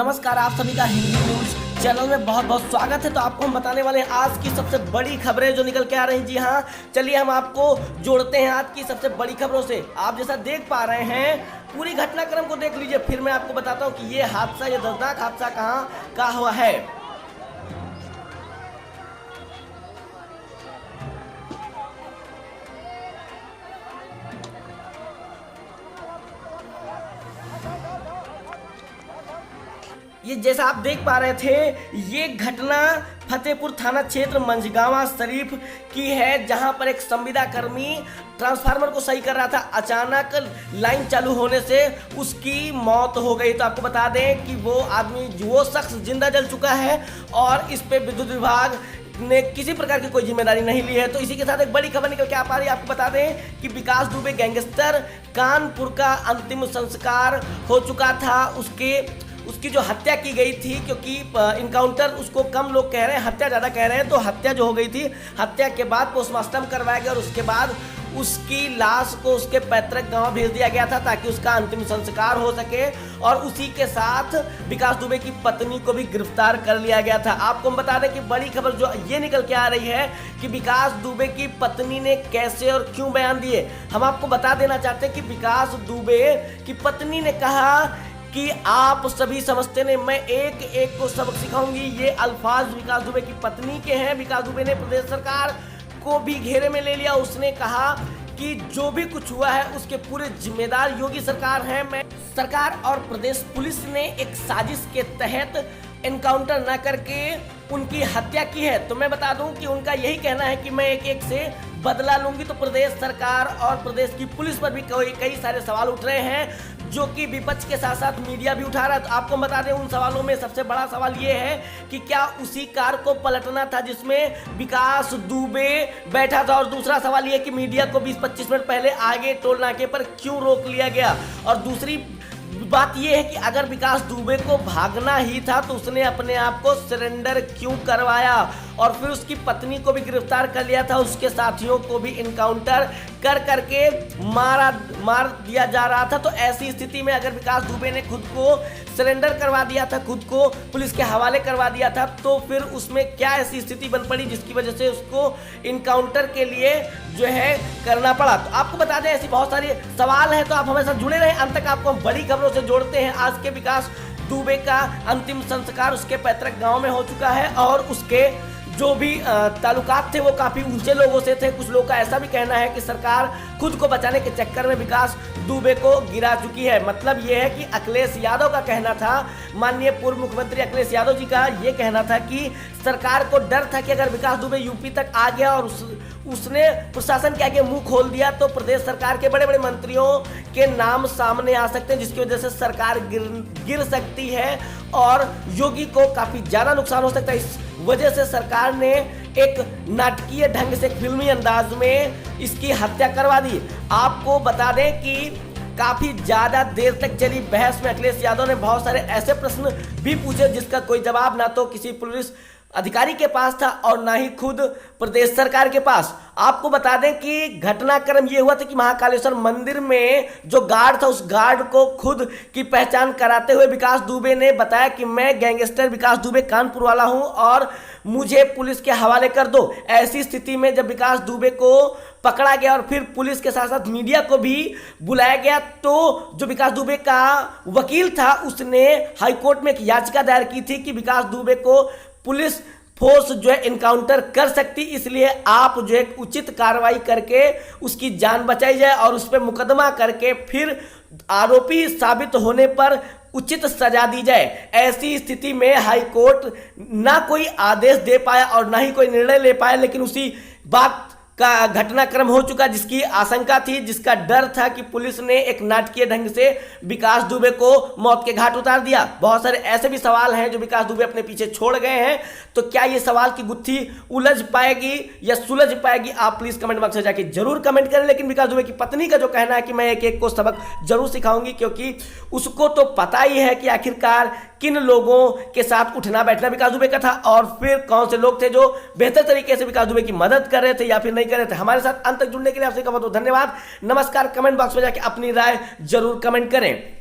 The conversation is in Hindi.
नमस्कार, आप सभी का हिंदी न्यूज चैनल में बहुत बहुत स्वागत है। तो आपको हम बताने वाले हैं आज की सबसे बड़ी खबरें जो निकल के आ रही हैं। जी हाँ, चलिए हम आपको जोड़ते हैं आज की सबसे बड़ी खबरों से। आप जैसा देख पा रहे हैं, पूरी घटनाक्रम को देख लीजिए, फिर मैं आपको बताता हूँ कि ये हादसा, ये दर्दनाक हादसा कहाँ का हुआ है। ये जैसा आप देख पा रहे थे, ये घटना फतेहपुर थाना क्षेत्र मंझगांवा शरीफ की है, जहां पर एक संविदा कर्मी ट्रांसफार्मर को सही कर रहा था। अचानक लाइन चालू होने से उसकी मौत हो गई। तो आपको बता दें कि वो शख्स जिंदा जल चुका है और इस पे विद्युत विभाग ने किसी प्रकार की कोई जिम्मेदारी नहीं ली है। तो इसी के साथ एक बड़ी खबर निकल के आ पा रही है। आपको बता दें कि विकास दुबे गैंगस्टर कानपुर का अंतिम संस्कार हो चुका था। उसकी जो हत्या की गई थी, क्योंकि इनकाउंटर उसको कम लोग कह रहे हैं, हत्या ज़्यादा कह रहे हैं, तो हत्या जो हो गई थी, हत्या के बाद पोस्टमार्टम करवाया गया और उसके बाद उसकी लाश को उसके पैतृक गांव भेज दिया गया था ताकि उसका अंतिम संस्कार हो सके। और उसी के साथ विकास दुबे की पत्नी को भी गिरफ्तार कर लिया गया था। आपको हम बता दें कि बड़ी खबर जो ये निकल के आ रही है कि विकास दुबे की पत्नी ने कैसे और क्यों बयान दिए। हम आपको बता देना चाहते हैं कि विकास दुबे की पत्नी ने कहा कि आप सभी समझते नहीं, मैं एक एक को सबक सिखाऊंगी। ये अल्फाज विकास दुबे की पत्नी के हैं। विकास दुबे ने प्रदेश सरकार को भी घेरे में ले लिया। उसने कहा कि जो भी कुछ हुआ है उसके पूरे जिम्मेदार योगी सरकार है। मैं सरकार और प्रदेश पुलिस ने एक साजिश के तहत एनकाउंटर न करके उनकी हत्या की है। तो मैं बता दूं कि उनका यही कहना है कि मैं एक एक से बदला लूंगी। तो प्रदेश सरकार और प्रदेश की पुलिस पर भी कई सारे सवाल उठ रहे हैं, जो कि विपक्ष के साथ साथ मीडिया भी उठा रहा है। तो आपको बता दें, उन सवालों में सबसे बड़ा सवाल ये है कि क्या उसी कार को पलटना था जिसमें विकास दुबे बैठा था, और दूसरा सवाल ये कि मीडिया को 20-25 मिनट पहले आगे टोल नाके पर क्यों रोक लिया गया। और दूसरी बात यह है कि अगर विकास दुबे को भागना ही था तो उसने अपने आप को सरेंडर क्यों करवाया, और फिर उसकी पत्नी को भी गिरफ्तार कर लिया था, उसके साथियों को भी इनकाउंटर कर करके मार दिया जा रहा था। तो ऐसी स्थिति में अगर विकास दुबे ने खुद को सरेंडर करवा दिया था, खुद को पुलिस के हवाले करवा दिया था, तो फिर उसमें क्या ऐसी स्थिति बन पड़ी जिसकी वजह से उसको इनकाउंटर के लिए जो है करना पड़ा। तो आपको बता दें, ऐसी बहुत सारी सवाल हैं, तो आप हमारे साथ जुड़े रहे। अंत तक आपको हम बड़ी खबरों से जोड़ते हैं। आज के विकास दुबे का अंतिम संस्कार उसके पैतृक गांव में हो चुका है और उसके जो भी ताल्लुकात थे वो काफ़ी ऊंचे लोगों से थे। कुछ लोगों का ऐसा भी कहना है कि सरकार खुद को बचाने के चक्कर में विकास दुबे को गिरा चुकी है। मतलब ये है कि अखिलेश यादव का कहना था, माननीय पूर्व मुख्यमंत्री अखिलेश यादव जी का ये कहना था कि सरकार को डर था कि अगर विकास दुबे यूपी तक आ गया और उसने प्रशासन के आगे मुंह खोल दिया तो प्रदेश सरकार के बड़े बड़े मंत्रियों के नाम सामने आ सकते हैं, जिसकी वजह से सरकार गिर सकती है और योगी को काफ़ी ज़्यादा नुकसान हो सकता है। इस वजह से सरकार ने एक नाटकीय ढंग से, फिल्मी अंदाज में इसकी हत्या करवा दी। आपको बता दें कि काफ़ी ज़्यादा देर तक चली बहस में अखिलेश यादव ने बहुत सारे ऐसे प्रश्न भी पूछे जिसका कोई जवाब ना तो किसी पुलिस अधिकारी के पास था और ना ही खुद प्रदेश सरकार के पास। आपको बता दें कि घटनाक्रम ये हुआ था कि महाकालेश्वर मंदिर में जो गार्ड था, उस गार्ड को खुद की पहचान कराते हुए विकास दुबे ने बताया कि मैं गैंगस्टर विकास दुबे कानपुर वाला हूं और मुझे पुलिस के हवाले कर दो। ऐसी स्थिति में जब विकास दुबे को पकड़ा गया और फिर पुलिस के साथ साथ मीडिया को भी बुलाया गया, तो जो विकास दुबे का वकील था उसने हाईकोर्ट में एक याचिका दायर की थी कि विकास दुबे को पुलिस फोर्स जो है इनकाउंटर कर सकती, इसलिए आप जो है उचित कार्रवाई करके उसकी जान बचाई जाए और उस पर मुकदमा करके फिर आरोपी साबित होने पर उचित सजा दी जाए। ऐसी स्थिति में हाईकोर्ट ना कोई आदेश दे पाया और ना ही कोई निर्णय ले पाया, लेकिन उसी बात का घटनाक्रम हो चुका जिसकी आशंका थी, जिसका डर था कि पुलिस ने एक नाटकीय ढंग से विकास दुबे को मौत के घाट उतार दिया। बहुत सारे ऐसे भी सवाल हैं जो विकास दुबे अपने पीछे छोड़ गए हैं। तो क्या ये सवाल की गुत्थी उलझ पाएगी या सुलझ पाएगी, आप प्लीज कमेंट बॉक्स में जाके जरूर कमेंट करें। लेकिन विकास दुबे की पत्नी का जो कहना है कि मैं एक एक को सबक जरूर सिखाऊंगी, क्योंकि उसको तो पता ही है कि आखिरकार किन लोगों के साथ उठना बैठना विकास दुबे का था और फिर कौन से लोग थे जो बेहतर तरीके से विकास दुबे की मदद कर रहे थे या फिर नहीं कर रहे थे। हमारे साथ अंत तक जुड़ने के लिए आपसे बहुत बहुत धन्यवाद। नमस्कार। कमेंट बॉक्स में जाके अपनी राय जरूर कमेंट करें।